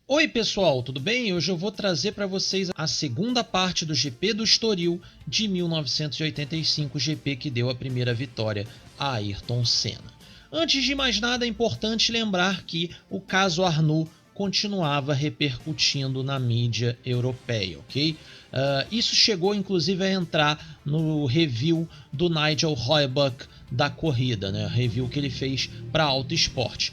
Oi pessoal, tudo bem? Hoje eu vou trazer para vocês a segunda parte do GP do Estoril de 1985, GP que deu a primeira vitória a Ayrton Senna. Antes de mais nada, é importante lembrar que o caso Arnoux continuava repercutindo na mídia europeia, ok? Isso chegou inclusive a entrar no review do Nigel Heubuck da corrida, né? Review que ele fez para Auto Esporte,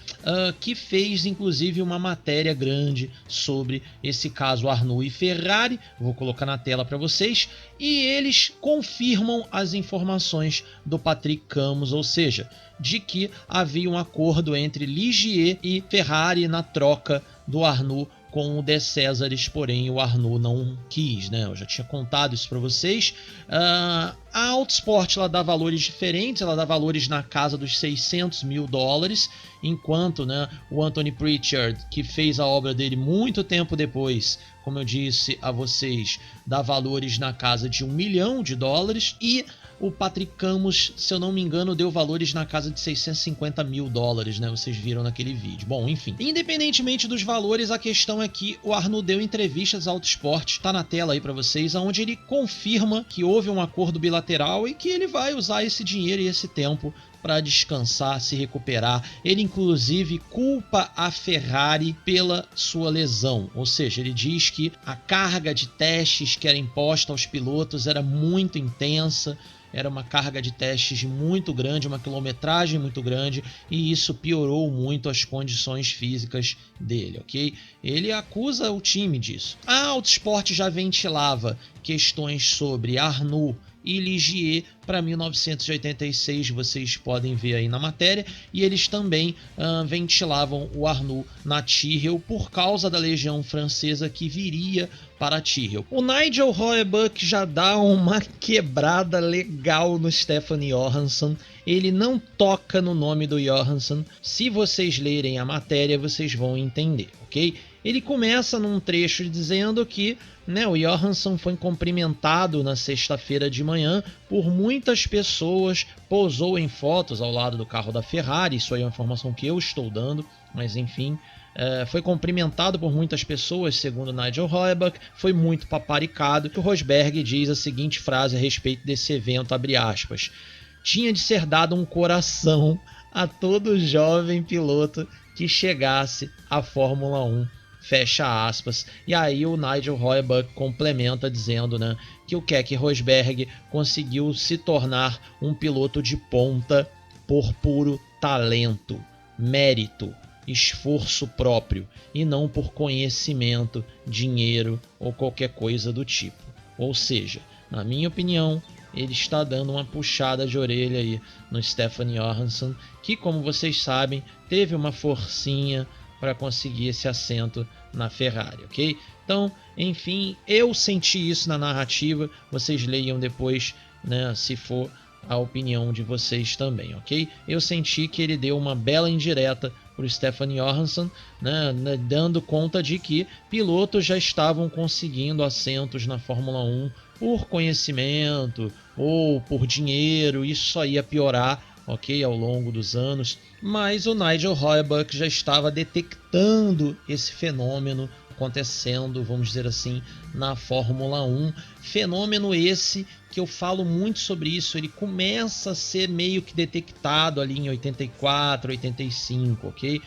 que fez inclusive uma matéria grande sobre esse caso Arnoux e Ferrari. Vou colocar na tela para vocês, e eles confirmam as informações do Patrick Camus, ou seja, de que havia um acordo entre Ligier e Ferrari na troca do Arnoux com o De Cesaris, porém o Arnoux não quis, né? Eu já tinha contado isso para vocês. A Autosport ela dá valores diferentes, ela dá valores na casa dos 600 mil dólares, enquanto, né, o Anthony Pritchard, que fez a obra dele muito tempo depois, como eu disse a vocês, dá valores na casa de 1 milhão de dólares, e o Patrick Camus, se eu não me engano, deu valores na casa de 650 mil dólares, né? Vocês viram naquele vídeo. Bom, enfim. Independentemente dos valores, a questão é que o Arnoux deu entrevistas ao Autosport, tá na tela aí para vocês, onde ele confirma que houve um acordo bilateral e que ele vai usar esse dinheiro e esse tempo para descansar, se recuperar. Ele inclusive culpa a Ferrari pela sua lesão, ou seja, ele diz que a carga de testes que era imposta aos pilotos era muito intensa, era uma carga de testes muito grande, uma quilometragem muito grande, e isso piorou muito as condições físicas dele, ok? Ele acusa o time disso. A Autosport já ventilava questões sobre Arnoux e Ligier para 1986, vocês podem ver aí na matéria, e eles também ventilavam o Arnoux na Tyrrell por causa da Legião Francesa que viria para a Tyrrell. O Nigel Heubuck já dá uma quebrada legal no Stefan Johansson. Ele não toca no nome do Johansson. Se vocês lerem a matéria, vocês vão entender, ok? Ele começa num trecho dizendo que, né, o Johansson foi cumprimentado na sexta-feira de manhã por muitas pessoas, posou em fotos ao lado do carro da Ferrari. Isso aí é uma informação que eu estou dando, mas enfim, foi cumprimentado por muitas pessoas, segundo Nigel Heubuck, foi muito paparicado. O Rosberg diz a seguinte frase a respeito desse evento, abre aspas: tinha de ser dado um coração a todo jovem piloto que chegasse à Fórmula 1, fecha aspas. E aí o Nigel Heubuck complementa dizendo, né, que o Keke Rosberg conseguiu se tornar um piloto de ponta por puro talento, mérito, esforço próprio, e não por conhecimento, dinheiro ou qualquer coisa do tipo. Ou seja, na minha opinião, ele está dando uma puxada de orelha aí no Stefan Johansson, que, como vocês sabem, teve uma forcinha para conseguir esse assento na Ferrari, ok? Então, enfim, eu senti isso na narrativa, vocês leiam depois, né, se for a opinião de vocês também, ok? Eu senti que ele deu uma bela indireta para o Stefan Johansson, né, dando conta de que pilotos já estavam conseguindo assentos na Fórmula 1 por conhecimento ou por dinheiro, isso só ia piorar, ok, ao longo dos anos. Mas o Nigel Heubuck já estava detectando esse fenômeno acontecendo, vamos dizer assim, na Fórmula 1. Fenômeno esse que eu falo muito sobre isso, ele começa a ser meio que detectado ali em 84, 85, ok?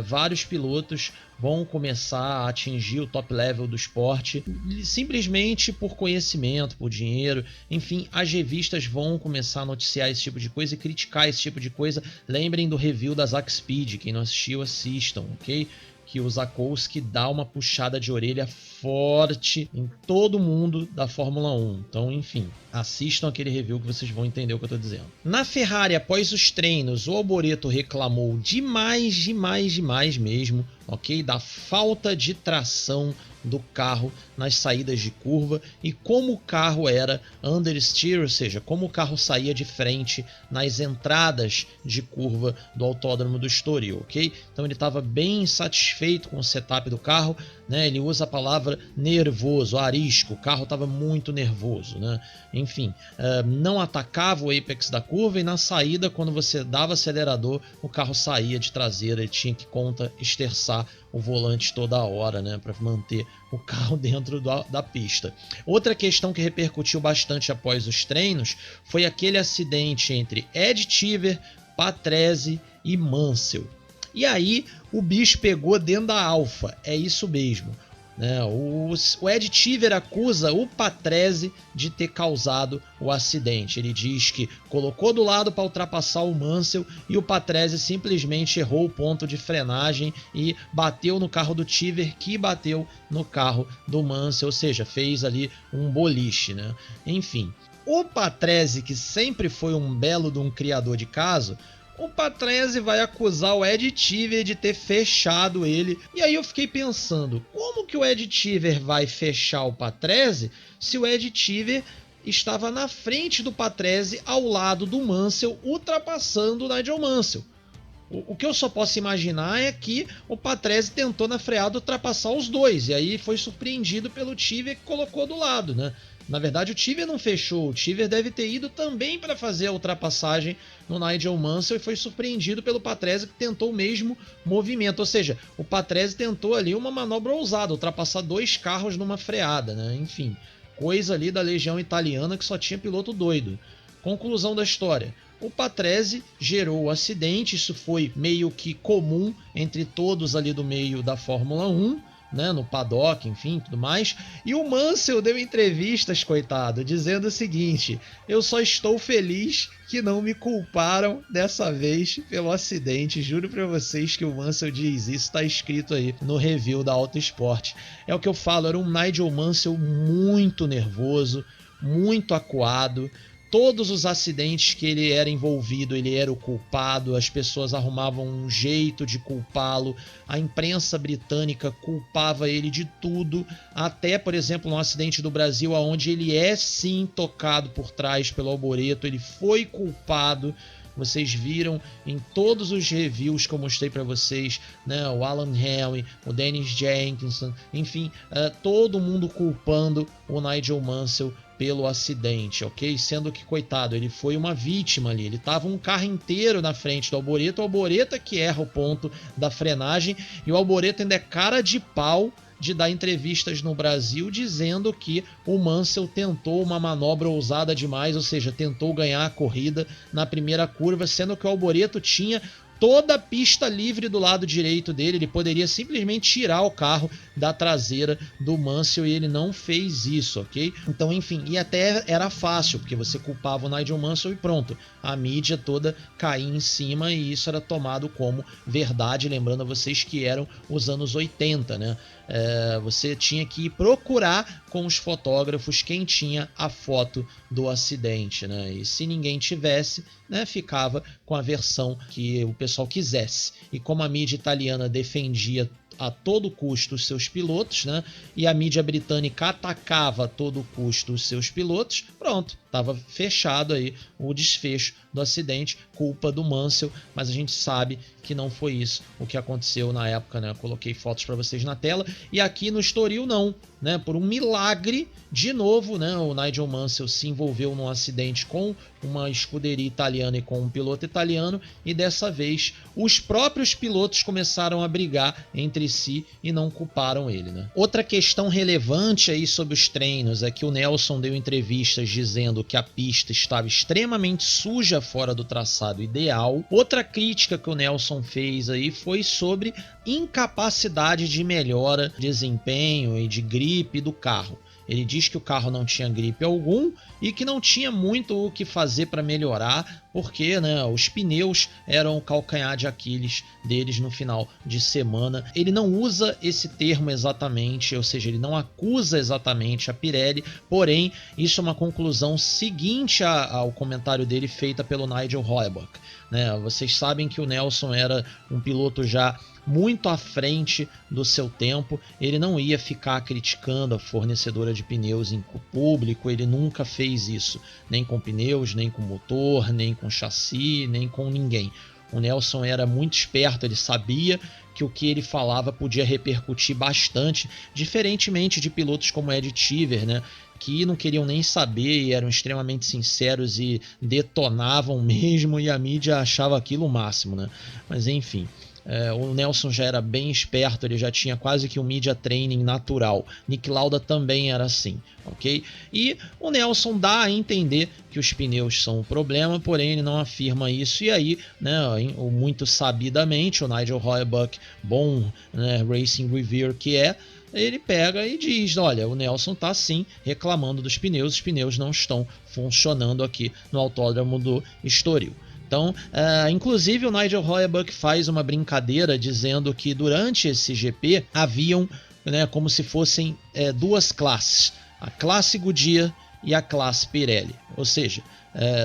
Vários pilotos vão começar a atingir o top level do esporte simplesmente por conhecimento, por dinheiro. Enfim, as revistas vão começar a noticiar esse tipo de coisa e criticar esse tipo de coisa. Lembrem do review da Zack Speed, quem não assistiu, assistam, ok? Que o Zakowski dá uma puxada de orelha forte em todo mundo da Fórmula 1. Então, enfim, assistam aquele review que vocês vão entender o que eu estou dizendo. Na Ferrari, após os treinos, o Alboreto reclamou demais mesmo, ok? Da falta de tração do carro nas saídas de curva e como o carro era understeer, ou seja, como o carro saía de frente nas entradas de curva do Autódromo do Estoril, ok? Então ele estava bem insatisfeito com o setup do carro, né? Ele usa a palavra nervoso, arisco, o carro estava muito nervoso, né? enfim, não atacava o apex da curva, e na saída, quando você dava acelerador, o carro saía de traseira, ele tinha que esterçar o volante toda hora, né, para manter o carro dentro da pista. Outra questão que repercutiu bastante após os treinos foi aquele acidente entre Ed Cheever, Patrese e Mansell. E aí o bicho pegou dentro da Alfa, é isso mesmo. O Ed Cheever acusa o Patrese de ter causado o acidente. Ele diz que colocou do lado para ultrapassar o Mansell e o Patrese simplesmente errou o ponto de frenagem e bateu no carro do Cheever, que bateu no carro do Mansell, ou seja, fez ali um boliche, né? Enfim, o Patrese, que sempre foi um belo de um criador de caso, o Patrese vai acusar o Ed Cheever de ter fechado ele. E aí eu fiquei pensando, como que o Ed Cheever vai fechar o Patrese se o Ed Cheever estava na frente do Patrese, ao lado do Mansell, ultrapassando o Nigel Mansell? O que eu só posso imaginar é que o Patrese tentou na freada ultrapassar os dois, e aí foi surpreendido pelo Cheever, que colocou do lado, né? Na verdade, o Cheever não fechou, o Cheever deve ter ido também para fazer a ultrapassagem no Nigel Mansell e foi surpreendido pelo Patrese, que tentou o mesmo movimento. Ou seja, o Patrese tentou ali uma manobra ousada, ultrapassar dois carros numa freada, né? Enfim, coisa ali da legião italiana que só tinha piloto doido. Conclusão da história: o Patrese gerou o acidente, isso foi meio que comum entre todos ali do meio da Fórmula 1, né, no paddock, enfim, tudo mais. E o Mansell deu entrevistas, coitado, dizendo o seguinte: eu só estou feliz que não me culparam dessa vez pelo acidente. Juro pra vocês que o Mansell diz isso, tá escrito aí no review da Autosport. É o que eu falo, era um Nigel Mansell muito nervoso, muito acuado. Todos os acidentes que ele era envolvido, ele era o culpado, as pessoas arrumavam um jeito de culpá-lo, a imprensa britânica culpava ele de tudo, até, por exemplo, no acidente do Brasil, onde ele é sim tocado por trás pelo Alboreto, ele foi culpado. Vocês viram em todos os reviews que eu mostrei para vocês, né? O Alan Henry, o Dennis Jenkinson, enfim, todo mundo culpando o Nigel Mansell pelo acidente, ok? Sendo que, coitado, ele foi uma vítima ali, ele tava um carro inteiro na frente do Alboreto, o Alboreto é que erra o ponto da frenagem, e o Alboreto ainda é cara de pau de dar entrevistas no Brasil dizendo que o Mansell tentou uma manobra ousada demais, ou seja, tentou ganhar a corrida na primeira curva, sendo que o Alboreto tinha toda a pista livre do lado direito dele, ele poderia simplesmente tirar o carro da traseira do Mansell e ele não fez isso, ok? Então, enfim, e até era fácil, porque você culpava o Nigel Mansell e pronto, a mídia toda caía em cima e isso era tomado como verdade, lembrando a vocês que eram os anos 80, né? Você tinha que ir procurar com os fotógrafos quem tinha a foto do acidente, né? E se ninguém tivesse, né, ficava com a versão que o pessoal quisesse. E como a mídia italiana defendia a todo custo os seus pilotos, né, e a mídia britânica atacava a todo custo os seus pilotos, pronto, estava fechado aí o desfecho do acidente, culpa do Mansell, mas a gente sabe que não foi isso o que aconteceu na época, né? Eu coloquei fotos para vocês na tela, e aqui no Estoril não, né? Por um milagre, de novo, né? O Nigel Mansell se envolveu num acidente com uma escuderia italiana e com um piloto italiano, e dessa vez os próprios pilotos começaram a brigar entre si e não culparam ele, né? Outra questão relevante aí sobre os treinos é que o Nelson deu entrevistas dizendo que a pista estava extremamente suja fora do traçado ideal. Outra crítica que o Nelson fez aí foi sobre incapacidade de melhora de desempenho e de gripe do carro. Ele diz que o carro não tinha gripe algum e que não tinha muito o que fazer para melhorar, porque, né, os pneus eram o calcanhar de Aquiles deles no final de semana. Ele não usa esse termo exatamente, ou seja, ele não acusa exatamente a Pirelli, porém, isso é uma conclusão seguinte ao comentário dele feita pelo Nigel Heuberg, né? Vocês sabem que o Nelson era um piloto já muito à frente do seu tempo, ele não ia ficar criticando a fornecedora de pneus em público, ele nunca fez isso, nem com pneus, nem com motor, nem com chassi, nem com ninguém. O Nelson era muito esperto, ele sabia que o que ele falava podia repercutir bastante, diferentemente de pilotos como Ed Cheever, né, que não queriam nem saber e eram extremamente sinceros e detonavam mesmo, e a mídia achava aquilo o máximo, né? Mas enfim, o Nelson já era bem esperto, ele já tinha quase que um media training natural. Nick Lauda também era assim, ok? E o Nelson dá a entender que os pneus são o problema, porém ele não afirma isso. E aí, né, muito sabidamente, o Nigel Heuerbuck, bom, né, racing reviewer que é, ele pega e diz, olha, o Nelson está sim reclamando dos pneus, os pneus não estão funcionando aqui no autódromo do Estoril. Então, inclusive o Nigel Heuerbuck faz uma brincadeira dizendo que durante esse GP haviam, né, como se fossem duas classes, a classe Goodyear e a classe Pirelli, ou seja,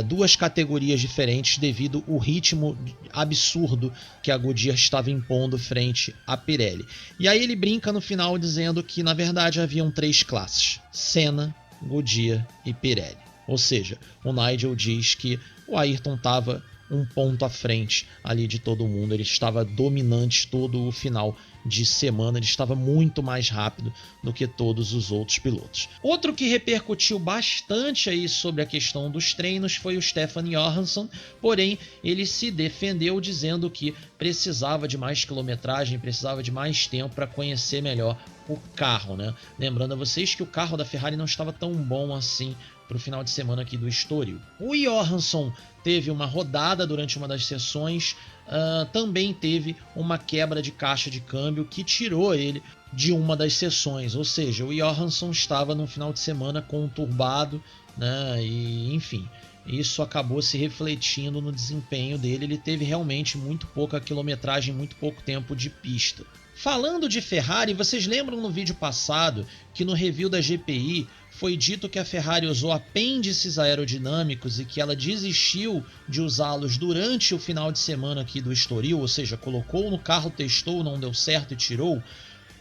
duas categorias diferentes devido ao ritmo absurdo que a Goodyear estava impondo frente à Pirelli. E aí ele brinca no final dizendo que na verdade haviam três classes, Senna, Goodyear e Pirelli. Ou seja, o Nigel diz que o Ayrton estava um ponto à frente ali de todo mundo, ele estava dominante todo o final de semana, ele estava muito mais rápido do que todos os outros pilotos. Outro que repercutiu bastante aí sobre a questão dos treinos foi o Stefan Johansson, porém ele se defendeu dizendo que precisava de mais quilometragem, precisava de mais tempo para conhecer melhor o carro, né? Lembrando a vocês que o carro da Ferrari não estava tão bom assim para o final de semana aqui do Estoril. O Johansson teve uma rodada durante uma das sessões, também teve uma quebra de caixa de câmbio que tirou ele de uma das sessões, ou seja, o Johansson estava num final de semana conturbado, né, e enfim, isso acabou se refletindo no desempenho dele, ele teve realmente muito pouca quilometragem, muito pouco tempo de pista. Falando de Ferrari, vocês lembram no vídeo passado que no review da GPI foi dito que a Ferrari usou apêndices aerodinâmicos e que ela desistiu de usá-los durante o final de semana aqui do Estoril, ou seja, colocou no carro, testou, não deu certo e tirou?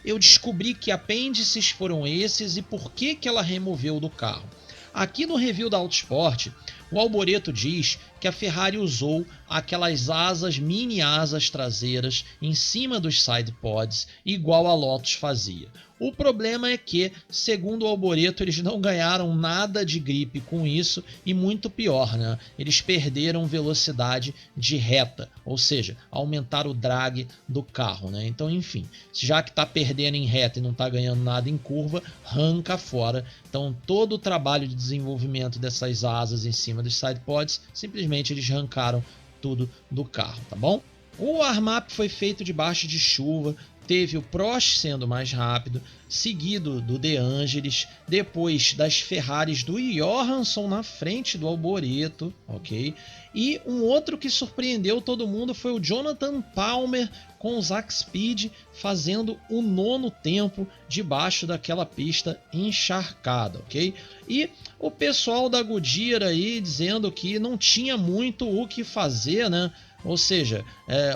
Eu descobri que apêndices foram esses e por que ela removeu do carro. Aqui no review da Autosport, o Alboreto diz que a Ferrari usou aquelas asas, mini asas traseiras em cima dos side pods, igual a Lotus fazia. O problema é que, segundo o Alboreto, eles não ganharam nada de gripe com isso e muito pior, né? Eles perderam velocidade de reta, ou seja, aumentaram o drag do carro, né? Então, enfim, já que está perdendo em reta e não está ganhando nada em curva, arranca fora. Então, todo o trabalho de desenvolvimento dessas asas em cima dos side pods, simplesmente eles arrancaram tudo do carro, tá bom? O warm-up foi feito debaixo de chuva, teve o Prost sendo mais rápido, seguido do De Angelis, depois das Ferraris do Johansson na frente do Alboreto, ok? E um outro que surpreendeu todo mundo foi o Jonathan Palmer com o Zach Speed fazendo o 9º tempo debaixo daquela pista encharcada, ok? E o pessoal da Goodyear aí dizendo que não tinha muito o que fazer, né? Ou seja,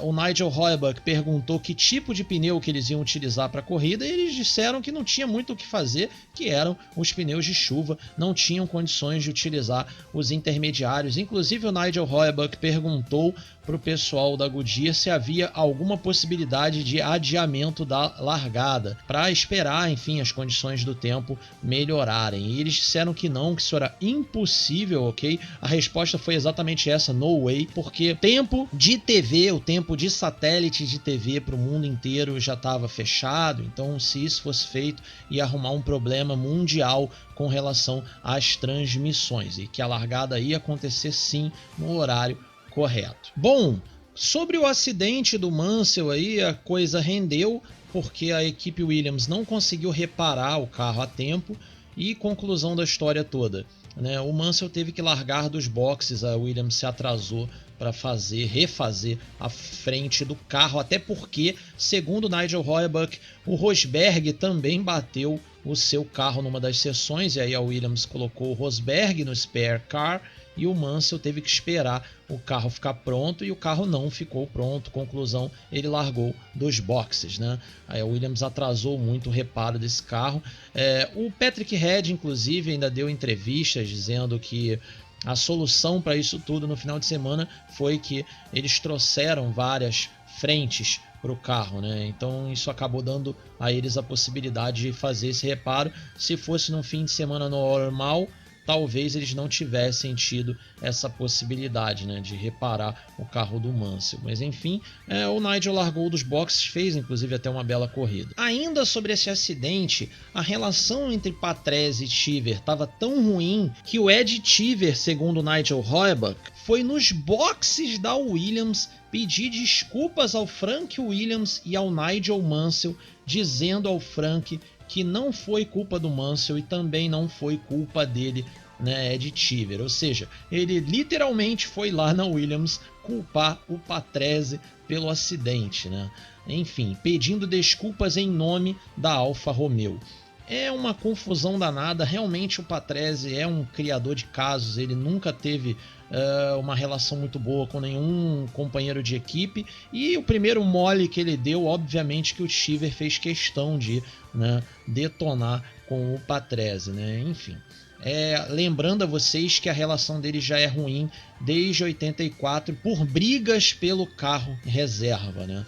o Nigel Heuerbuck perguntou que tipo de pneu que eles iam utilizar para a corrida e eles disseram que não tinha muito o que fazer, que eram os pneus de chuva, não tinham condições de utilizar os intermediários. Inclusive o Nigel Heuerbuck perguntou para o pessoal da Goodyear se havia alguma possibilidade de adiamento da largada, para esperar, enfim, as condições do tempo melhorarem. E eles disseram que não, que isso era impossível, ok? A resposta foi exatamente essa, no way, porque tempo de TV, o tempo de satélite de TV para o mundo inteiro já estava fechado, então se isso fosse feito ia arrumar um problema mundial com relação às transmissões e que a largada ia acontecer sim no horário correto. Bom, sobre o acidente do Mansell aí, a coisa rendeu porque a equipe Williams não conseguiu reparar o carro a tempo e conclusão da história toda, né? O Mansell teve que largar dos boxes, a Williams se atrasou para refazer a frente do carro, até porque, segundo Nigel Heuerbuck, o Rosberg também bateu o seu carro numa das sessões, e aí a Williams colocou o Rosberg no spare car e o Mansell teve que esperar o carro ficar pronto e o carro não ficou pronto. Conclusão, ele largou dos boxes, né? Aí a Williams atrasou muito o reparo desse carro. O Patrick Head, inclusive, ainda deu entrevistas dizendo que a solução para isso tudo no final de semana foi que eles trouxeram várias frentes o carro, né? Então isso acabou dando a eles a possibilidade de fazer esse reparo. Se fosse num fim de semana normal, talvez eles não tivessem tido essa possibilidade, né, de reparar o carro do Mansell. Mas enfim, o Nigel largou dos boxes, fez inclusive até uma bela corrida. Ainda sobre esse acidente, a relação entre Patrese e Cheever estava tão ruim que o Ed Cheever, segundo Nigel Heubuck, foi nos boxes da Williams pedir desculpas ao Frank Williams e ao Nigel Mansell, dizendo ao Frank que não foi culpa do Mansell e também não foi culpa dele, né, Ed Cheever. Ou seja, ele literalmente foi lá na Williams culpar o Patrese pelo acidente, né? Enfim, pedindo desculpas em nome da Alfa Romeo. É uma confusão danada, realmente o Patrese é um criador de casos, ele nunca teve uma relação muito boa com nenhum companheiro de equipe, e o primeiro mole que ele deu, obviamente que o Cheever fez questão de, né, detonar com o Patrese, né? Enfim. Lembrando a vocês que a relação dele já é ruim desde 84 por brigas pelo carro reserva, né?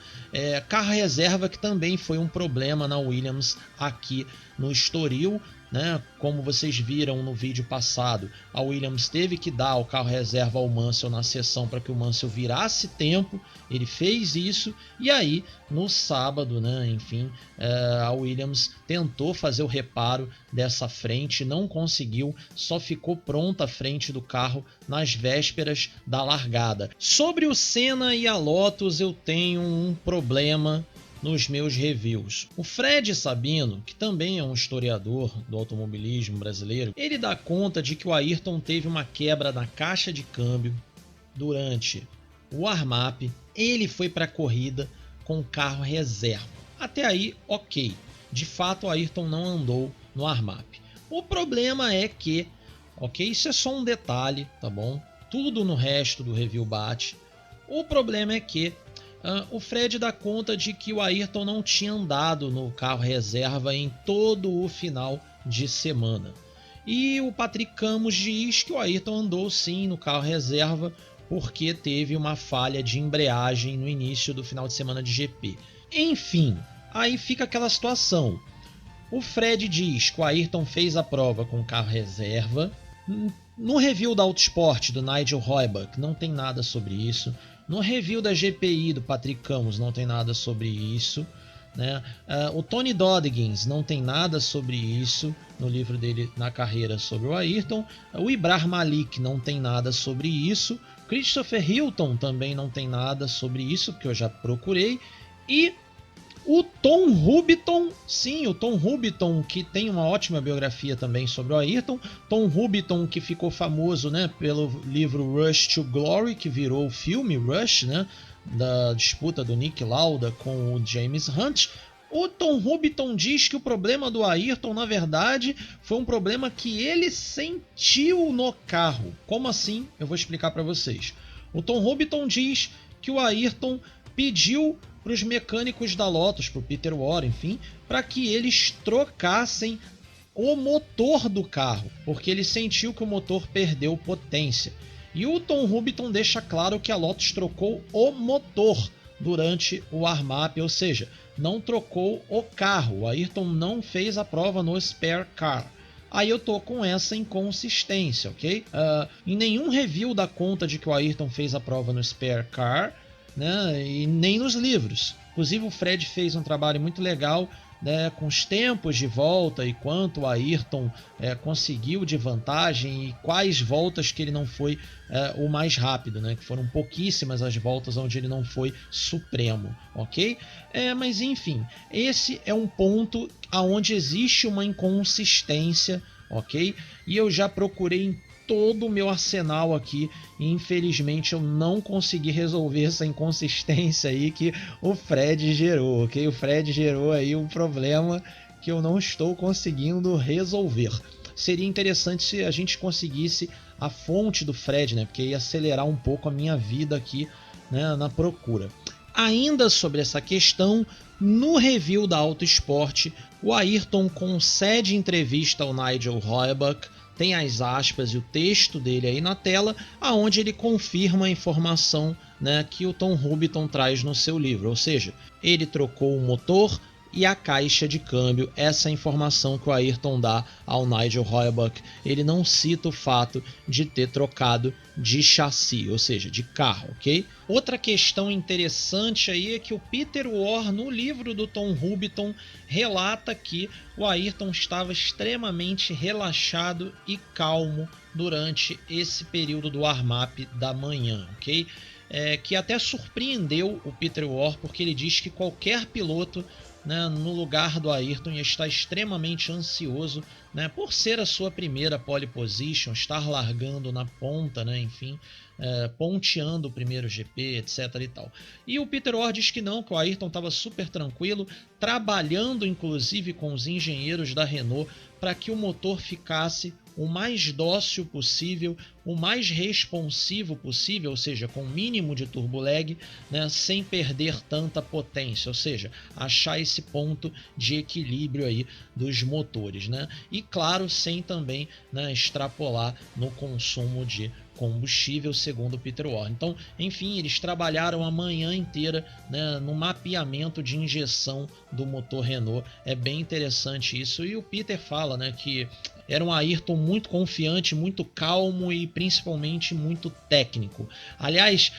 Carro reserva que também foi um problema na Williams aqui no Estoril, né? Como vocês viram no vídeo passado, a Williams teve que dar o carro reserva ao Mansell na sessão para que o Mansell virasse tempo. Ele fez isso e aí no sábado, né, enfim, a Williams tentou fazer o reparo dessa frente, não conseguiu, só ficou pronta a frente do carro nas vésperas da largada. Sobre o Senna e a Lotus eu tenho um problema nos meus reviews. O Fred Sabino, que também é um historiador do automobilismo brasileiro, ele dá conta de que o Ayrton teve uma quebra na caixa de câmbio durante o warm-up. Ele foi para a corrida com carro reserva. Até aí, ok. De fato, o Ayrton não andou no warm-up. O problema é que, ok, isso é só um detalhe, tá bom? Tudo no resto do review bate. O problema é que o Fred dá conta de que o Ayrton não tinha andado no carro reserva em todo o final de semana. E o Patrick Camus diz que o Ayrton andou sim no carro reserva porque teve uma falha de embreagem no início do final de semana de GP. Enfim, aí fica aquela situação. O Fred diz que o Ayrton fez a prova com o carro reserva. No review da Autosport do Nigel Heubuck não tem nada sobre isso. No review da GPI do Patrick Camus não tem nada sobre isso, né? O Tony Dodgins não tem nada sobre isso no livro dele Na Carreira sobre o Ayrton. O Ibrahim Malik não tem nada sobre isso. Christopher Hilton também não tem nada sobre isso, porque eu já procurei. E o Tom Rubiton, sim, o Tom Rubiton, que tem uma ótima biografia também sobre o Ayrton. Tom Rubiton, que ficou famoso, né, pelo livro Rush to Glory, que virou o filme Rush, né, da disputa do Nick Lauda com o James Hunt. O Tom Rubiton diz que o problema do Ayrton, na verdade, foi um problema que ele sentiu no carro. Como assim? Eu vou explicar para vocês. O Tom Rubiton diz que o Ayrton pediu para os mecânicos da Lotus, para o Peter Warren, enfim, para que eles trocassem o motor do carro, porque ele sentiu que o motor perdeu potência. E o Tom Rubiton deixa claro que a Lotus trocou o motor durante o warm-up, ou seja, não trocou o carro. O Ayrton não fez a prova no spare car. Aí eu tô com essa inconsistência, ok? Em nenhum review dá conta de que o Ayrton fez a prova no spare car, né, e nem nos livros. Inclusive o Fred fez um trabalho muito legal, né, com os tempos de volta e quanto o Ayrton conseguiu de vantagem e quais voltas que ele não foi o mais rápido, né, que foram pouquíssimas as voltas onde ele não foi supremo, ok? Mas enfim, esse é um ponto onde existe uma inconsistência, ok? E eu já procurei em todo o meu arsenal aqui e infelizmente eu não consegui resolver essa inconsistência aí que o Fred gerou, ok? O Fred gerou aí um problema que eu não estou conseguindo resolver. Seria interessante se a gente conseguisse a fonte do Fred, né? Porque ia acelerar um pouco a minha vida aqui, né, na procura. Ainda sobre essa questão, no review da Autosport, o Ayrton concede entrevista ao Nigel Heubuck. Tem as aspas e o texto dele aí na tela, aonde ele confirma a informação né, que o Tom Houghton traz no seu livro, ou seja, ele trocou o motor e a caixa de câmbio. Essa é a informação que o Ayrton dá ao Nigel Heuerbuck. Ele não cita o fato de ter trocado de chassi, ou seja, de carro, ok? Outra questão interessante aí é que o Peter Orr, no livro do Tom Houghton, relata que o Ayrton estava extremamente relaxado e calmo durante esse período do warm-up da manhã, ok? Que até surpreendeu o Peter Orr, porque ele diz que qualquer piloto, né, no lugar do Ayrton, ia estar extremamente ansioso, né, por ser a sua primeira pole position, estar largando na ponta, né, enfim, ponteando o primeiro GP, etc. e tal. E o Peter Orr diz que não, que o Ayrton estava super tranquilo, trabalhando inclusive com os engenheiros da Renault para que o motor ficasse o mais dócil possível, o mais responsivo possível, ou seja, com o mínimo de turbo lag, né, sem perder tanta potência, ou seja, achar esse ponto de equilíbrio aí dos motores, né? E claro, sem também, né, extrapolar no consumo de combustível, segundo Peter Orr. Então, enfim, eles trabalharam a manhã inteira, né, no mapeamento de injeção do motor Renault. É bem interessante isso. E o Peter fala, né, que era um Ayrton muito confiante, muito calmo e principalmente muito técnico. Aliás,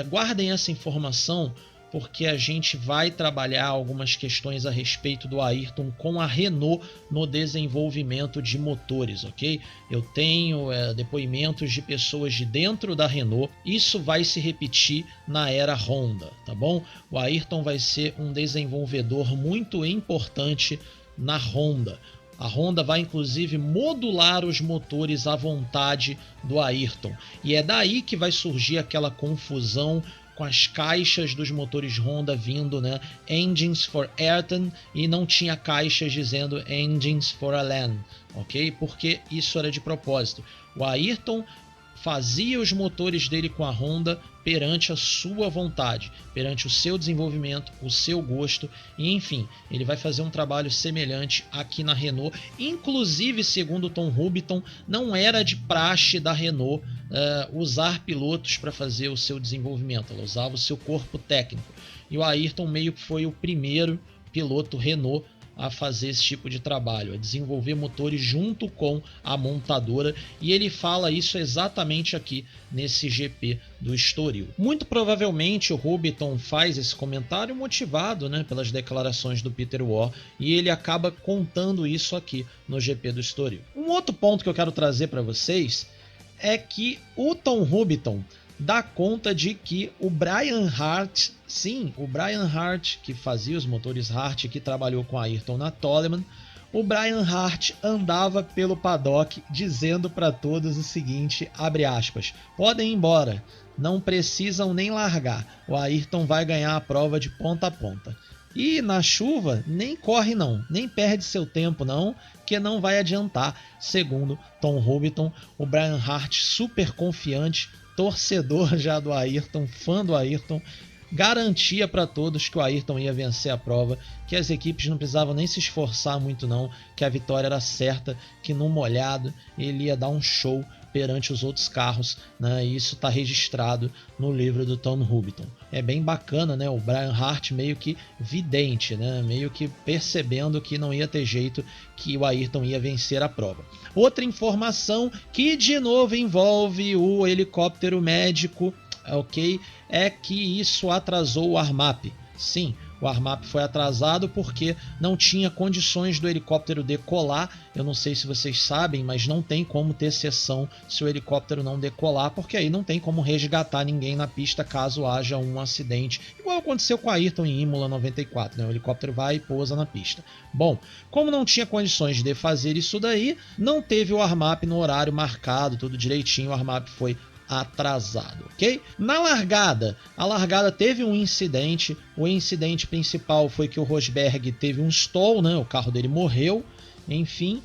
guardem essa informação, porque a gente vai trabalhar algumas questões a respeito do Ayrton com a Renault no desenvolvimento de motores, ok? Eu tenho depoimentos de pessoas de dentro da Renault. Isso vai se repetir na era Honda, tá bom? O Ayrton vai ser um desenvolvedor muito importante na Honda. A Honda vai inclusive modular os motores à vontade do Ayrton. E é daí que vai surgir aquela confusão com as caixas dos motores Honda vindo, né, Engines for Ayrton, e não tinha caixas dizendo Engines for Alain, ok? Porque isso era de propósito. O Ayrton fazia os motores dele com a Honda perante a sua vontade, perante o seu desenvolvimento, o seu gosto, e enfim, ele vai fazer um trabalho semelhante aqui na Renault. Inclusive, segundo Tom Houghton, não era de praxe da Renault usar pilotos para fazer o seu desenvolvimento, ela usava o seu corpo técnico, e o Ayrton meio que foi o primeiro piloto Renault a fazer esse tipo de trabalho, a desenvolver motores junto com a montadora, e ele fala isso exatamente aqui nesse GP do Estoril. Muito provavelmente o Houghton faz esse comentário motivado, né, pelas declarações do Peter Orr, e ele acaba contando isso aqui no GP do Estoril. Um outro ponto que eu quero trazer para vocês é que o Tom Houghton dá conta de que o Brian Hart, sim, o Brian Hart, que fazia os motores Hart, que trabalhou com a Ayrton na Toleman, o Brian Hart andava pelo paddock dizendo para todos o seguinte, abre aspas, podem ir embora, não precisam nem largar, o Ayrton vai ganhar a prova de ponta a ponta. E na chuva, nem corre não, nem perde seu tempo não, que não vai adiantar, segundo Tom Houghton. O Brian Hart super confiante, torcedor já do Ayrton, fã do Ayrton, garantia para todos que o Ayrton ia vencer a prova, que as equipes não precisavam nem se esforçar muito não, que a vitória era certa, que no molhado ele ia dar um show perante os outros carros, né? E isso está registrado no livro do Tom Houghton. É bem bacana, né? O Brian Hart meio que vidente, né? Meio que percebendo que não ia ter jeito, que o Ayrton ia vencer a prova. Outra informação que de novo envolve o helicóptero médico, ok? É que isso atrasou o warm-up. Sim, o warm-up foi atrasado porque não tinha condições do helicóptero decolar. Eu não sei se vocês sabem, mas não tem como ter sessão se o helicóptero não decolar, porque aí não tem como resgatar ninguém na pista caso haja um acidente. Igual aconteceu com a Ayrton em Imola 94, né? O helicóptero vai e pousa na pista. Bom, como não tinha condições de fazer isso daí, não teve o warm-up no horário marcado, tudo direitinho, o warm-up foi atrasado, ok? Na largada, a largada teve um incidente. O incidente principal foi que o Rosberg teve um stall, né? O carro dele morreu. Enfim,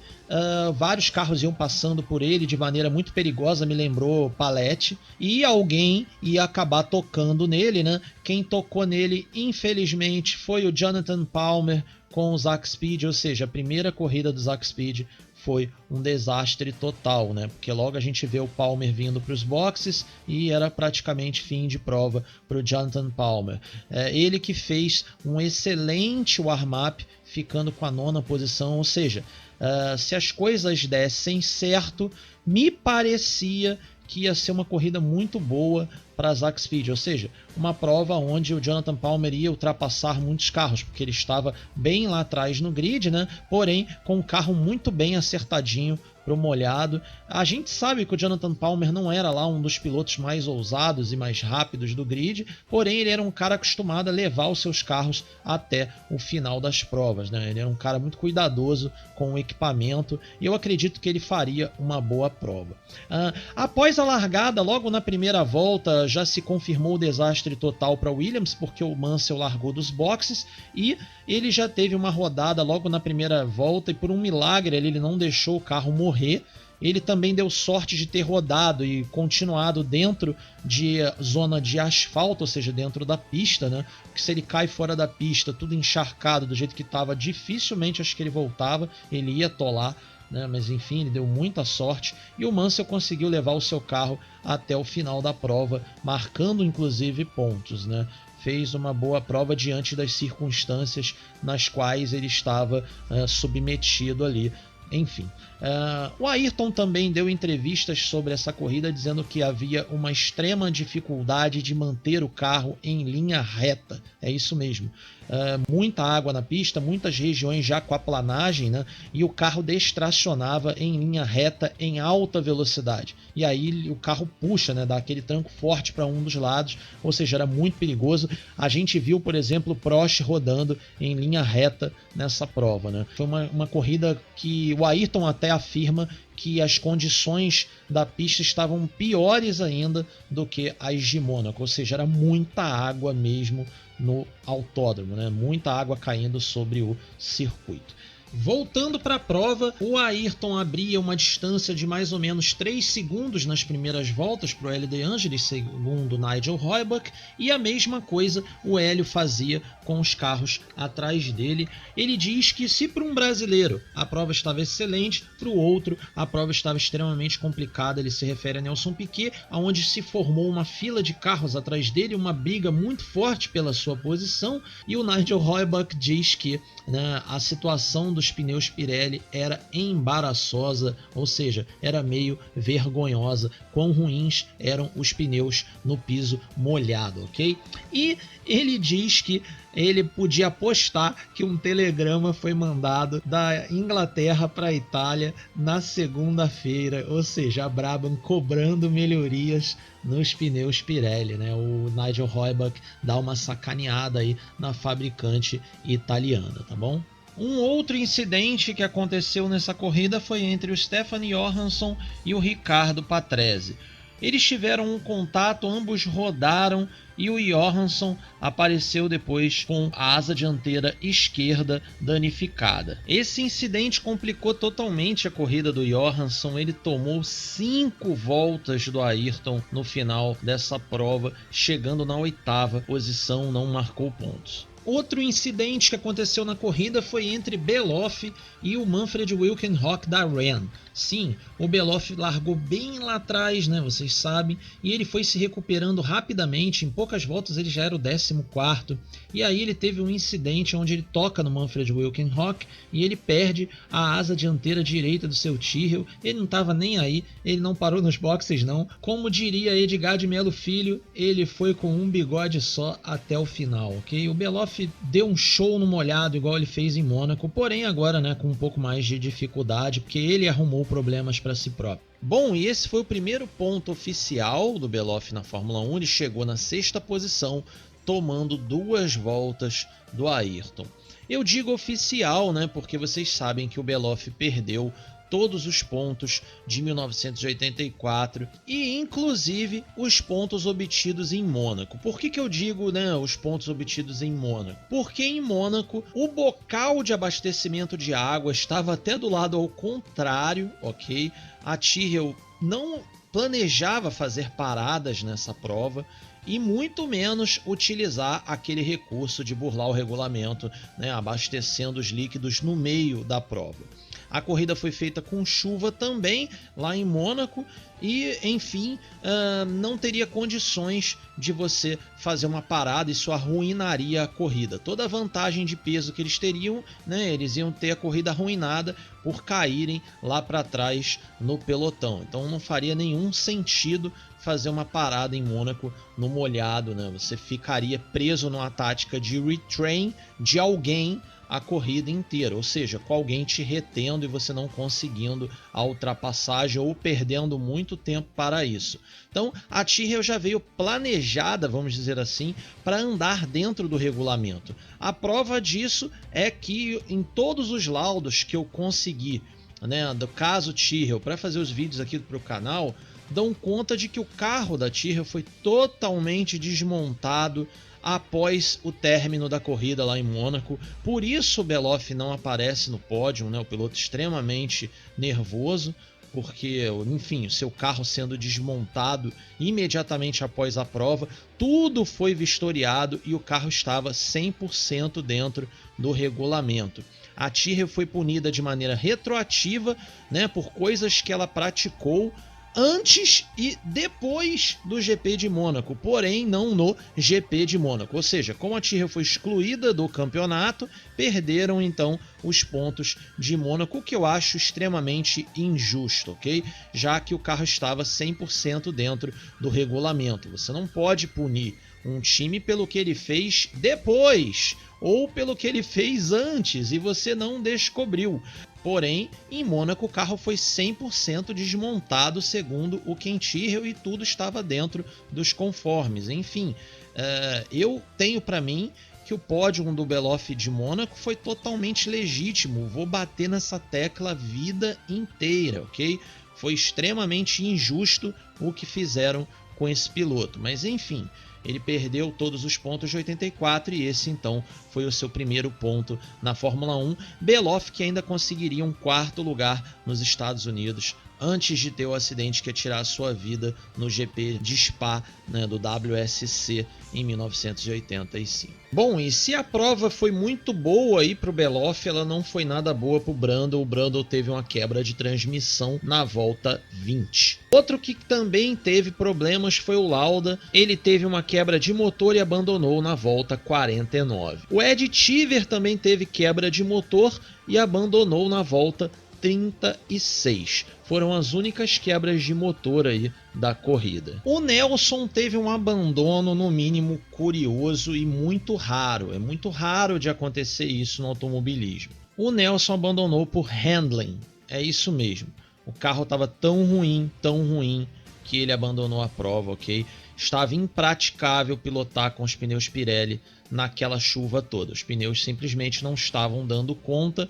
vários carros iam passando por ele de maneira muito perigosa, me lembrou Palette, e alguém ia acabar tocando nele, né? Quem tocou nele, infelizmente, foi o Jonathan Palmer, com o Zack Speed, ou seja, a primeira corrida do Zack Speed foi um desastre total, né? Porque logo a gente vê o Palmer vindo para os boxes e era praticamente fim de prova para o Jonathan Palmer. Ele que fez um excelente warm-up, ficando com a 9ª posição, ou seja, se as coisas dessem certo, me parecia que ia ser uma corrida muito boa para Zack Speed, ou seja, uma prova onde o Jonathan Palmer ia ultrapassar muitos carros, porque ele estava bem lá atrás no grid, né? Porém, com um carro muito bem acertadinho para o molhado. A gente sabe que o Jonathan Palmer não era lá um dos pilotos mais ousados e mais rápidos do grid, porém ele era um cara acostumado a levar os seus carros até o final das provas, né? Ele era um cara muito cuidadoso com o equipamento e eu acredito que ele faria uma boa prova. Após a largada, logo na primeira volta, já se confirmou o desastre total para Williams, porque o Mansell largou dos boxes e ele já teve uma rodada logo na primeira volta e por um milagre ele não deixou o carro morrer. Ele também deu sorte de ter rodado e continuado dentro de zona de asfalto, ou seja, dentro da pista, né? Porque se ele cai fora da pista, tudo encharcado do jeito que estava, dificilmente acho que ele voltava, ele ia atolar, né? Mas enfim, ele deu muita sorte e o Mansell conseguiu levar o seu carro até o final da prova, marcando inclusive pontos, né? Fez uma boa prova diante das circunstâncias nas quais ele estava submetido ali. Enfim, o Ayrton também deu entrevistas sobre essa corrida dizendo que havia uma extrema dificuldade de manter o carro em linha reta. É isso mesmo. Muita água na pista, muitas regiões já com aplanagem, né? E o carro destracionava em linha reta em alta velocidade. E aí o carro puxa, né? Dá aquele tranco forte para um dos lados, ou seja, era muito perigoso. A gente viu, por exemplo, o Prost rodando em linha reta nessa prova, né? Foi uma corrida que o Ayrton até afirma que as condições da pista estavam piores ainda do que as de Mônaco, ou seja, era muita água mesmo no autódromo, né? Muita água caindo sobre o circuito. Voltando para a prova, o Ayrton abria uma distância de mais ou menos 3 segundos nas primeiras voltas para o Hélio De Angelis, segundo Nigel Heubuck, e a mesma coisa o Hélio fazia com os carros atrás dele. Ele diz que se para um brasileiro a prova estava excelente, para o outro a prova estava extremamente complicada. Ele se refere a Nelson Piquet, onde se formou uma fila de carros atrás dele, uma briga muito forte pela sua posição, e o Nigel Heubuck diz que, né, a situação dos pneus Pirelli era embaraçosa, ou seja, era meio vergonhosa, quão ruins eram os pneus no piso molhado, ok? E ele diz que ele podia apostar que um telegrama foi mandado da Inglaterra para a Itália na segunda-feira, ou seja, a Brabham cobrando melhorias nos pneus Pirelli, né? O Nigel Heubuck dá uma sacaneada aí na fabricante italiana, tá bom? Um outro incidente que aconteceu nessa corrida foi entre o Stefan Johansson e o Riccardo Patrese. Eles tiveram um contato, ambos rodaram e o Johansson apareceu depois com a asa dianteira esquerda danificada. Esse incidente complicou totalmente a corrida do Johansson. Ele tomou 5 voltas do Ayrton no final dessa prova, chegando na 8ª posição, não marcou pontos. Outro incidente que aconteceu na corrida foi entre Beloff e o Manfred Wilkenhock da Ren. Sim, o Beloff largou bem lá atrás, né, vocês sabem, e ele foi se recuperando rapidamente. Em poucas voltas ele já era o 14º, e aí ele teve um incidente onde ele toca no Manfred Wilkenhock e ele perde a asa dianteira direita do seu Tyrrell. Ele não estava nem aí, ele não parou nos boxes não. Como diria Edgar de Melo Filho, ele foi com um bigode só até o final, ok? O Beloff deu um show no molhado igual ele fez em Mônaco, porém agora, né, com um pouco mais de dificuldade, porque ele arrumou problemas para si próprio. Bom, e esse foi o primeiro ponto oficial do Beloff na Fórmula 1, ele chegou na 6ª posição, tomando 2 voltas do Ayrton. Eu digo oficial, né, porque vocês sabem que o Beloff perdeu todos os pontos de 1984 e inclusive os pontos obtidos em Mônaco. Por que eu digo, né, os pontos obtidos em Mônaco? Porque em Mônaco o bocal de abastecimento de água estava até do lado ao contrário, ok? A Tyrrell não planejava fazer paradas nessa prova e muito menos utilizar aquele recurso de burlar o regulamento, né, abastecendo os líquidos no meio da prova. A corrida foi feita com chuva também lá em Mônaco e, enfim, não teria condições de você fazer uma parada, isso arruinaria a corrida. Toda a vantagem de peso que eles teriam, né, eles iam ter a corrida arruinada por caírem lá para trás no pelotão. Então não faria nenhum sentido fazer uma parada em Mônaco no molhado, né? Você ficaria preso numa tática de retrain de alguém a corrida inteira, ou seja, com alguém te retendo e você não conseguindo a ultrapassagem ou perdendo muito tempo para isso. Então a Tyrrell já veio planejada, vamos dizer assim, para andar dentro do regulamento. A prova disso é que em todos os laudos que eu consegui, né, do caso Tyrrell, para fazer os vídeos aqui para o canal, dão conta de que o carro da Tyrrell foi totalmente desmontado após o término da corrida lá em Mônaco. Por isso o Beloff não aparece no pódio, né? O piloto extremamente nervoso, porque, enfim, o seu carro sendo desmontado imediatamente após a prova, tudo foi vistoriado e o carro estava 100% dentro do regulamento. A Tyrrell foi punida de maneira retroativa, né, por coisas que ela praticou antes e depois do GP de Mônaco, porém não no GP de Mônaco. Ou seja, como a Tyrrell foi excluída do campeonato, perderam então os pontos de Mônaco, o que eu acho extremamente injusto, ok? Já que o carro estava 100% dentro do regulamento. Você não pode punir um time pelo que ele fez depois ou pelo que ele fez antes e você não descobriu. Porém, em Mônaco o carro foi 100% desmontado segundo o Ken Tyrrell e tudo estava dentro dos conformes. Enfim, eu tenho para mim que o pódio do Beloff de Mônaco foi totalmente legítimo. Vou bater nessa tecla a vida inteira, ok? Foi extremamente injusto o que fizeram com esse piloto, mas enfim, ele perdeu todos os pontos de 84 e esse então foi o seu primeiro ponto na Fórmula 1. Beloff que ainda conseguiria um quarto lugar nos Estados Unidos antes de ter o acidente que ia tirar a sua vida no GP de Spa, né, do WSC em 1985. Bom, e se a prova foi muito boa aí para o Beloff, ela não foi nada boa para o Brundle. O Brundle teve uma quebra de transmissão na volta 20. Outro que também teve problemas foi o Lauda. Ele teve uma quebra de motor e abandonou na volta 49. O Ed Cheever também teve quebra de motor e abandonou na volta 36. Foram as únicas quebras de motor aí da corrida. O Nelson teve um abandono no mínimo curioso e muito raro. É muito raro de acontecer isso no automobilismo. O Nelson abandonou por handling. É isso mesmo. O carro estava tão ruim, que ele abandonou a prova, ok? Estava impraticável pilotar com os pneus Pirelli naquela chuva toda. Os pneus simplesmente não estavam dando conta.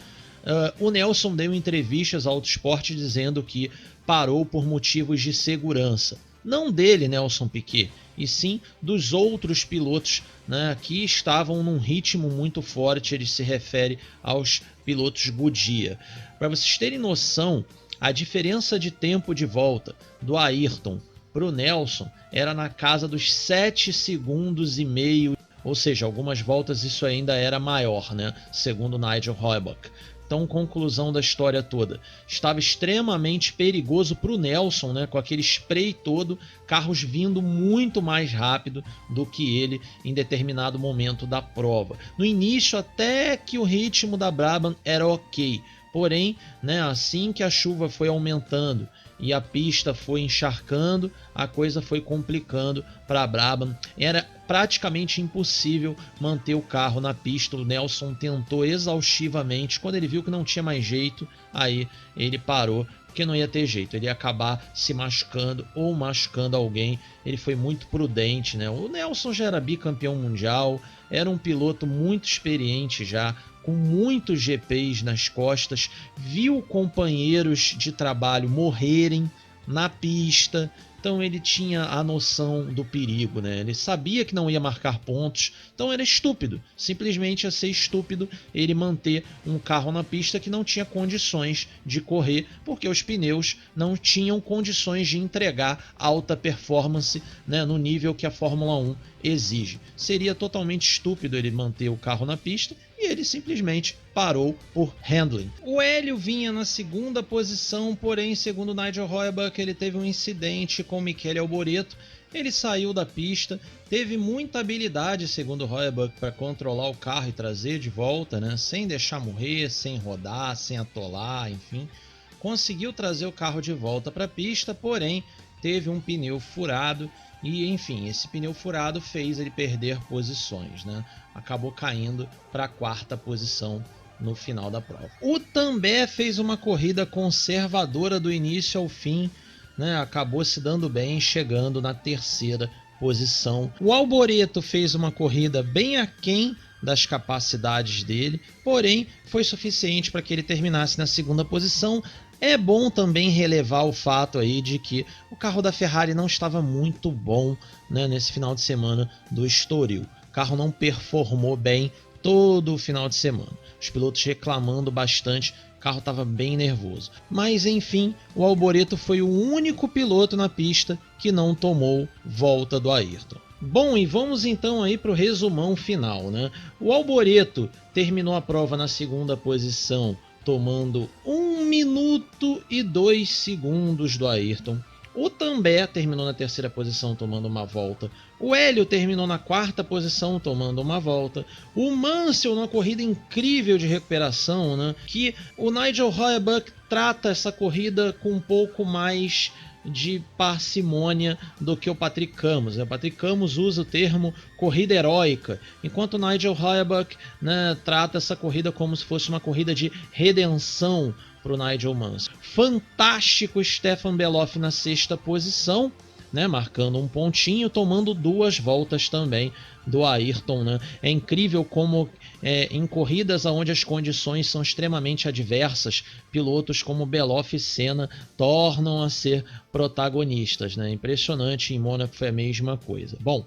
O Nelson deu entrevistas ao Autosport dizendo que parou por motivos de segurança. Não dele, Nelson Piquet, e sim dos outros pilotos, né, que estavam num ritmo muito forte. Ele se refere aos pilotos Goodyear. Para vocês terem noção, a diferença de tempo de volta do Ayrton para o Nelson era na casa dos 7 segundos e meio, ou seja, algumas voltas isso ainda era maior, né, segundo Nigel Heubuck. Então, conclusão da história toda, estava extremamente perigoso para o Nelson, né, com aquele spray todo, carros vindo muito mais rápido do que ele em determinado momento da prova. No início, até que o ritmo da Brabham era ok, porém, né, assim que a chuva foi aumentando e a pista foi encharcando, a coisa foi complicando para a Brabham. Era praticamente impossível manter o carro na pista. O Nelson tentou exaustivamente. Quando ele viu que não tinha mais jeito, aí ele parou, porque não ia ter jeito. Ele ia acabar se machucando ou machucando alguém. Ele foi muito prudente, né? O Nelson já era bicampeão mundial, era um piloto muito experiente já, com muitos GPs nas costas, viu companheiros de trabalho morrerem na pista. Então então ele tinha a noção do perigo, né? Ele sabia que não ia marcar pontos, então era estúpido, simplesmente ia ser estúpido ele manter um carro na pista que não tinha condições de correr, porque os pneus não tinham condições de entregar alta performance, né, no nível que a Fórmula 1 exige. Seria totalmente estúpido ele manter o carro na pista, e ele simplesmente parou por handling. O Hélio vinha na segunda posição, porém, segundo Nigel Heuerbuck, ele teve um incidente com Michele Alboreto. Ele saiu da pista, teve muita habilidade, segundo Heuerbuck, para controlar o carro e trazer de volta, né? Sem deixar morrer, sem rodar, sem atolar, enfim. Conseguiu trazer o carro de volta para a pista, porém teve um pneu furado e, enfim, esse pneu furado fez ele perder posições, né? Acabou caindo para a quarta posição no final da prova. O També fez uma corrida conservadora do início ao fim, né? Acabou se dando bem, chegando na terceira posição. O Alboreto fez uma corrida bem aquém das capacidades dele, porém foi suficiente para que ele terminasse na segunda posição. É bom também relevar o fato aí de que o carro da Ferrari não estava muito bom, né, nesse final de semana do Estoril. O carro não performou bem todo o final de semana. Os pilotos reclamando bastante, o carro estava bem nervoso. Mas enfim, o Alboreto foi o único piloto na pista que não tomou volta do Ayrton. Bom, e vamos então aí para o resumão final, né? O Alboreto terminou a prova na segunda posição, tomando 1 minuto e 2 segundos do Ayrton. O També terminou na terceira posição, tomando uma volta. O Hélio terminou na quarta posição, tomando uma volta. O Mansell, numa corrida incrível de recuperação, né? Que o Nigel Heuerbuck trata essa corrida com um pouco mais de parcimônia do que o Patrick Camus. O Patrick Camus usa o termo corrida heróica, enquanto o Nigel Heuerbuck, né, trata essa corrida como se fosse uma corrida de redenção para o Nigel Mansell. Fantástico Stefan Beloff na sexta posição, né, marcando um pontinho, tomando 2 voltas também do Ayrton, né? É incrível como em corridas onde as condições são extremamente adversas, pilotos como Beloff e Senna tornam a ser protagonistas, né? Impressionante, em Mônaco foi a mesma coisa. Bom,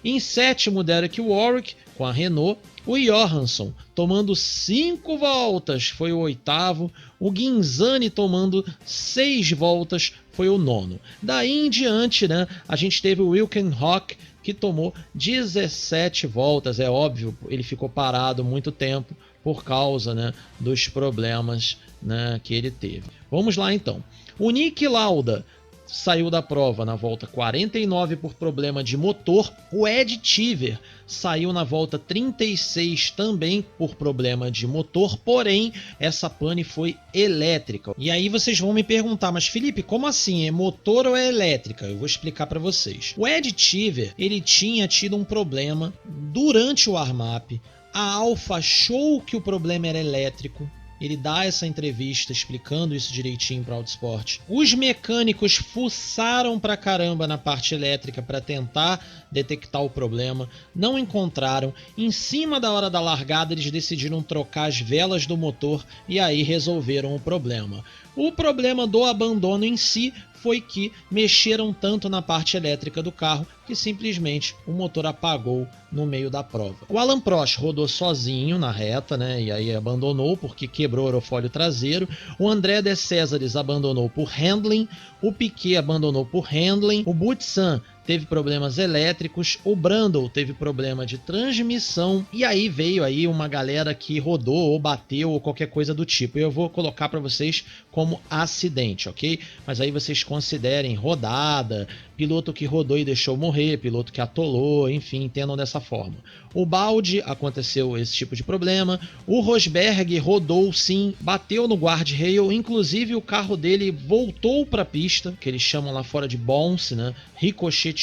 em sétimo, Derek Warwick com a Renault. O Johansson tomando 5 voltas foi o oitavo. O Ghinzani tomando 6 voltas foi o nono. Daí em diante, né, a gente teve o Wilkenhock, que tomou 17 voltas. É óbvio, ele ficou parado muito tempo por causa, né, dos problemas, né, que ele teve. Vamos lá então. O Niki Lauda saiu da prova na volta 49 por problema de motor. O Ed Tiver saiu na volta 36 também por problema de motor, porém essa pane foi elétrica. E aí vocês vão me perguntar, mas Felipe, como assim? É motor ou é elétrica? Eu vou explicar para vocês. O Ed Tiver, ele tinha tido um problema durante o warm-up. A Alfa achou que o problema era elétrico. Ele dá essa entrevista explicando isso direitinho para o Autosport. Os mecânicos fuçaram pra caramba na parte elétrica para tentar detectar o problema, não encontraram. Em cima da hora da largada eles decidiram trocar as velas do motor e aí resolveram o problema. O problema do abandono em si foi que mexeram tanto na parte elétrica do carro que simplesmente o motor apagou no meio da prova. O Alan Prost rodou sozinho na reta, né, e aí abandonou porque quebrou o aerofólio traseiro. O André de Césares abandonou por handling. O Piquet abandonou por handling. O Butsan teve problemas elétricos, o Brundle teve problema de transmissão, e aí veio aí uma galera que rodou ou bateu ou qualquer coisa do tipo. Eu vou colocar para vocês como acidente, ok? Mas aí vocês considerem rodada, piloto que rodou e deixou morrer, piloto que atolou, enfim, entendam dessa forma. O Baldi aconteceu esse tipo de problema. O Rosberg rodou sim, bateu no guardrail, inclusive o carro dele voltou para a pista, que eles chamam lá fora de bounce, né? Ricocheteou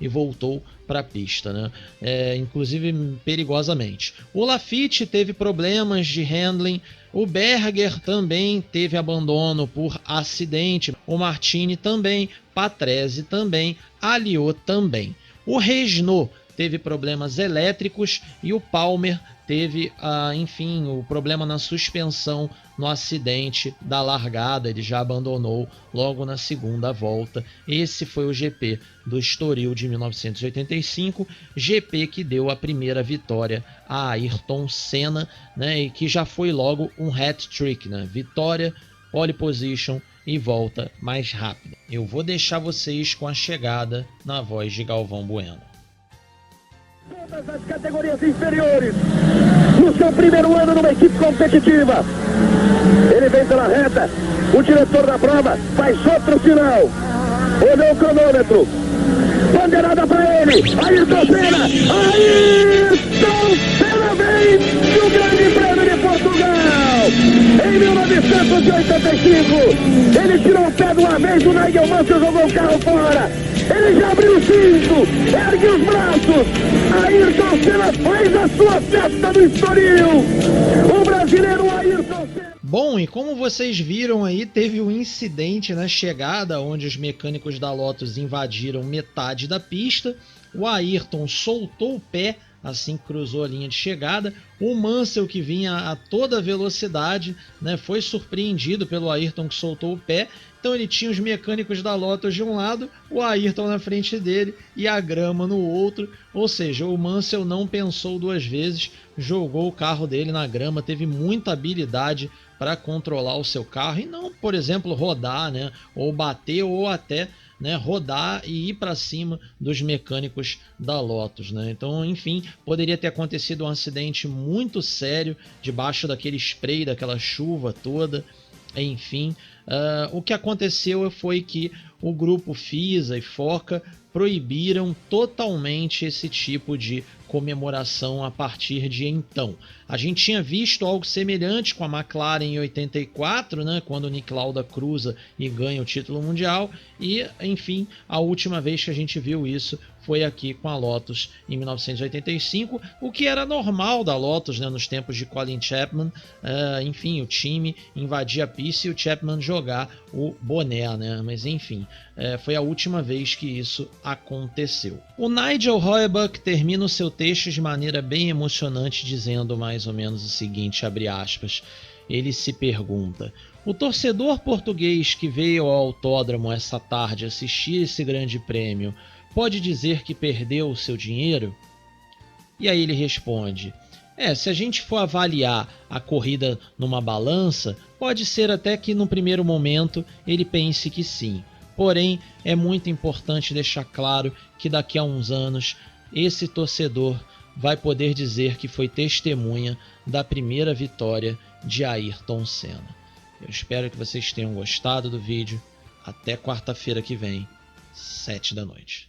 e voltou para a pista, né? Inclusive perigosamente. O Laffite teve problemas de handling. O Berger também teve abandono por acidente. O Martini também. Patrese também. Alliot também. O Renault teve problemas elétricos e o Palmer teve, enfim, o problema na suspensão no acidente da largada, ele já abandonou logo na segunda volta. Esse foi o GP do Estoril de 1985, GP que deu a primeira vitória a Ayrton Senna, né, e que já foi logo um hat-trick, né? Vitória, pole position e volta mais rápida. Eu vou deixar vocês com a chegada na voz de Galvão Bueno. Todas as categorias inferiores, no seu primeiro ano numa equipe competitiva. Ele vem pela reta, o diretor da prova faz outro sinal. Olhou o cronômetro, bandeirada para ele, Ayrton Senna! Ayrton Senna vem do Grande Prêmio de Portugal! Em 1985, ele tirou o pé de uma vez, o Nigel Mansell jogou o carro fora. Ele já abriu o cinto, ergue os braços. Ayrton Senna faz a sua festa no Estoril. O brasileiro Ayrton Senna. Bom, e como vocês viram aí, teve um incidente na chegada, onde os mecânicos da Lotus invadiram metade da pista. O Ayrton soltou o pé assim que cruzou a linha de chegada. O Mansell, que vinha a toda velocidade, né, foi surpreendido pelo Ayrton, que soltou o pé. Então ele tinha os mecânicos da Lotus de um lado, o Ayrton na frente dele e a grama no outro. Ou seja, o Mansell não pensou duas vezes, jogou o carro dele na grama, teve muita habilidade para controlar o seu carro e não, por exemplo, rodar, né, ou bater, ou até, né, rodar e ir para cima dos mecânicos da Lotus, né? Então, enfim, poderia ter acontecido um acidente muito sério debaixo daquele spray, daquela chuva toda. Enfim, o que aconteceu foi que o grupo FISA e FOCA proibiram totalmente esse tipo de comemoração a partir de então. A gente tinha visto algo semelhante com a McLaren em 84, né, quando o Nick Lauda cruza e ganha o título mundial, e enfim, a última vez que a gente viu isso foi aqui com a Lotus em 1985, o que era normal da Lotus, né, nos tempos de Colin Chapman. Enfim, o time invadir a pista e o Chapman jogar o boné, né? Mas enfim, foi a última vez que isso aconteceu. O Nigel Heuerbuck termina o seu texto de maneira bem emocionante, dizendo mais ou menos o seguinte, abre aspas, ele se pergunta: o torcedor português que veio ao autódromo essa tarde assistir esse grande prêmio pode dizer que perdeu o seu dinheiro? E aí ele responde: se a gente for avaliar a corrida numa balança, pode ser até que no primeiro momento ele pense que sim. Porém, é muito importante deixar claro que daqui a uns anos esse torcedor vai poder dizer que foi testemunha da primeira vitória de Ayrton Senna. Eu espero que vocês tenham gostado do vídeo. Até quarta-feira que vem, 7 da noite.